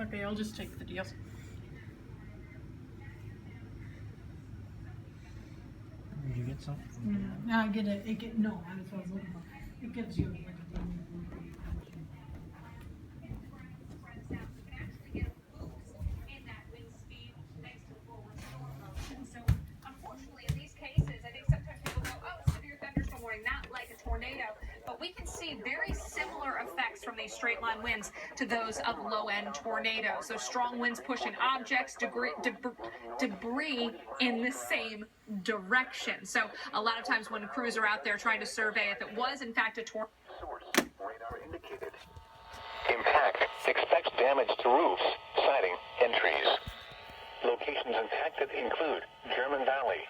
Okay, I'll just take the deals. Did you get something? No, I get it. No, that's what I was looking for. It gives you like a thing. So, unfortunately, in these cases, I think sometimes people go, oh, severe thunderstorm warning, not like a tornado. But we can see very similar effects from these straight line winds to those of low-end tornadoes. So strong winds pushing objects, debris in the same direction. So a lot of times when crews are out there trying to survey if it was, in fact, a tornado. Radar indicated. Impact. Expect damage to roofs, siding, and trees. Locations impacted include German Valley,